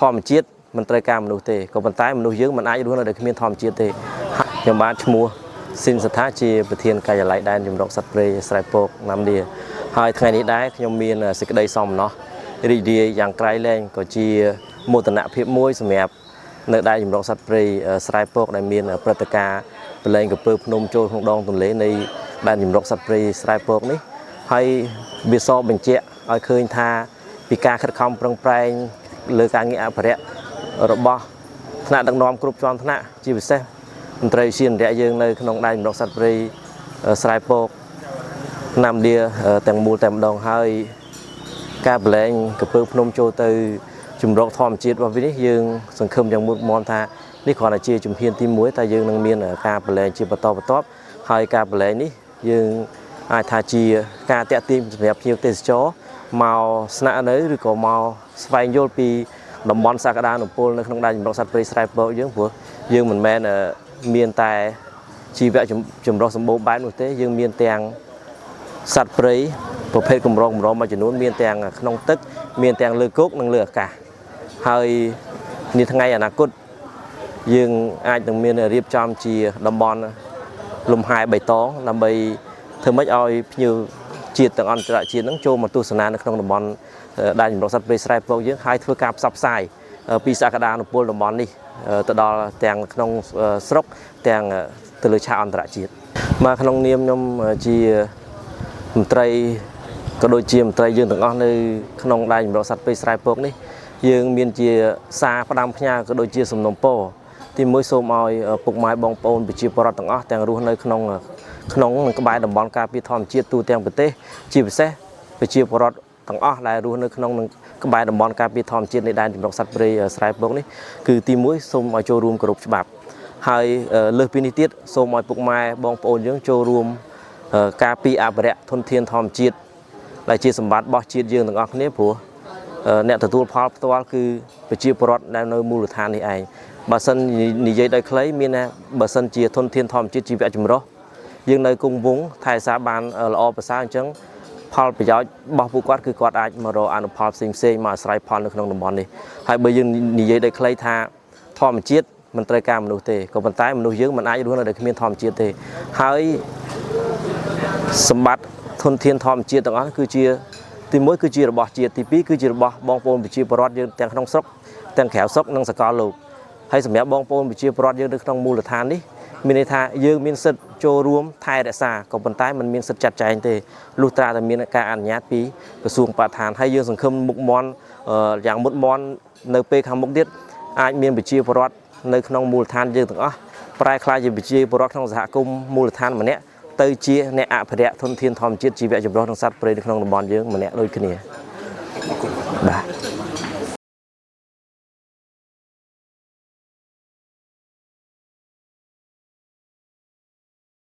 ធម្មជាតិមិនត្រូវការមនុស្សទេក៏ប៉ុន្តែមនុស្សយើងមិនអាចរស់នៅដោយគ្មានធម្មជាតិទេខ្ញុំបានឈ្មោះស៊ីនសថាជាប្រធានការិយាល័យដែនជំរកសត្វព្រៃស្រែពកណាំលាហើយថ្ងៃនេះដែរខ្ញុំមានសេចក្តីសោមនស្សរីករាយយ៉ាងក្រៃលែងក៏ជាមោទនភាពមួយសម្រាប់នៅដែនជំរកសត្វព្រៃស្រែពកដែលមានព្រឹត្តិការណ៍ប្រឡែងកំពើភ្នំចូលក្នុងដងទន្លេនៃដែនជំរកសត្វព្រៃស្រែពកនេះហើយវាសបញ្ជាក់ឲ្យឃើញថាពីការខិតខំប្រឹងប្រែងលើការងារអភិរក្សរបស់ថ្នាក់ដឹកនាំគ្រប់ជាន់ថ្នាក់ជាពិសេសមន្ត្រីវិទ្យាអនុរដ្ឋយើងនៅក្នុងដែនជំរកសត្វព្រៃស្រែពកណាំលាទាំងមូលតែម្ដងហើយការប្រឡែងកំពើភ្នំចូលទៅជំរកធម្មជាតិរបស់វានេះយើងសង្ឃឹមយ៉ាងមុតមមថានេះគ្រាន់តែជាជំហានទី1តែយើងនឹងមានការប្រឡែងជាបន្តបន្ទាប់ហើយការប្រឡែងនេះយើងអាចថាជាការតាក់ទាញសម្រាប់ភ្ញៀវទេសចរមកស្នាក់នៅឬក៏មកស្វែងយល់ពីតំបន់សក្តានុពលនៅក្នុងដែនជំរកសត្វព្រៃស្រែពកយើងព្រោះយើងមិនមែនមានតែជីវៈចម្រុះសម្បូរបែបនោះទេយើងមានទាំងសត្វព្រៃប្រភេទកម្រមួយចំនួនមានទាំងក្នុងទឹកមានទាំងលើគោកនិងលើអាកាសហើយនាថ្ងៃអនាគតយើងអាចនឹងមានរៀបចំជាតំបន់លំហែបៃតងដើម្បីធ្វើម៉េចឲ្យភ្ញៀវជាតិទាំងអន្តរជាតិនឹងចូលមកទស្សនានៅក្នុងតំបន់ដែនជំរកសត្វព្រៃស្រែពកយើងហើយធ្វើការផ្សព្វផ្សាយពីសក្តានុពលតំបន់នេះទៅដល់ទាំងក្នុងស្រុកទាំងទៅលើឆាកអន្តរជាតិមកក្នុងនាមខ្ញុំជាមន្ត្រីក៏ដូចជាមន្ត្រីយើងទាំងអស់នៅក្នុងដែនជំរកសត្វព្រៃស្រែពកនេះយើងមានជាសារផ្ដាំផ្ញើក៏ដូចជាសំណូមពរទីមួយសូមឲ្យពុកម៉ែបងប្អូនប្រជាពលរដ្ឋទាំងអស់ទាំងរស់នៅក្នុងក្បែរតំបន់ការពារធម្មជាតិទូទាំងប្រទេសជាពិសេសប្រជាពលរដ្ឋទាំងអស់ដែលរស់នៅក្នុងក្បែរតំបន់ការពារធម្មជាតិនៃដែនជំរកសត្វព្រៃស្រែពកនេះគឺទីមួយសូមឲ្យចូលរួមគោរពច្បាប់ហើយលើសពីនេះទៀតសូមឲ្យពុកម៉ែបងប្អូនយើងចូលរួមការពារអភិរក្សធនធានធម្មជាតិដែលជាសម្បត្តិរបស់ជាតិយើងទាំងអស់គ្នាព្រោះអ្នកទទួលផលផ្ទាល់គឺប្រជាពលរដ្ឋដែលនៅមូលដ្ឋាននេះឯងបើសិននិយាយដោយខ្លីមានថាបើសិនជាធនធានធម្មជាតិជីវៈចម្រុះយើងនៅគង់វង្សថែរក្សាបានល្អប្រសើរអញ្ចឹងផលប្រយោជន៍របស់ពួកគាត់គឺគាត់អាចមករកអនុផលផ្សេងមកអាស្រ័យផលនៅក្នុងតំបន់នេះហើយបើយើងនិយាយដោយខ្លីថាធម្មជាតិមិនត្រូវការមនុស្សទេក៏ប៉ុន្តែមនុស្សយើងមិនអាចរស់នៅដោយគ្មានធម្មជាតិទេហើយសម្បត្តិធនធានធម្មជាតិទាំងអស់គឺជាទី1គឺជារបស់ជាតិទី2គឺជារបស់បងប្អូនប្រជាពលរដ្ឋយើងទាំងក្នុងស្រុកទាំងក្រៅស្រុកនិងសកលលោកហើយសម្រាប់បងប្អូនប្រជាពលរដ្ឋយើងនៅក្នុងមូលដ្ឋាននេះមានន័យថាយើងមានសិទ្ធិចូលរួមថែរក្សាក៏ប៉ុន្តែมันមានសិទ្ធិចាត់ចែងទេលុះត្រាតែមានការអនុញ្ញាតពីក្រសួងបរិស្ថានហើយយើងសង្ឃឹមមុខមាន់យ៉ាងមុតមាន់នៅពេលខាងមុខទៀតអាចមានប្រជាពលរដ្ឋនៅក្នុងមូលដ្ឋានយើងទាំងអស់ប្រែក្លាយជាប្រជាពលរដ្ឋក្នុងសហគមន៍មូលដ្ឋានម្នាក់ទៅជាអ្នកអភិរក្សធនធានធម្មជាតិជីវៈចម្រុះនិងសត្វព្រៃនៅក្នុងតំបន់យើងម្នាក់ដូចគ្នាបាទ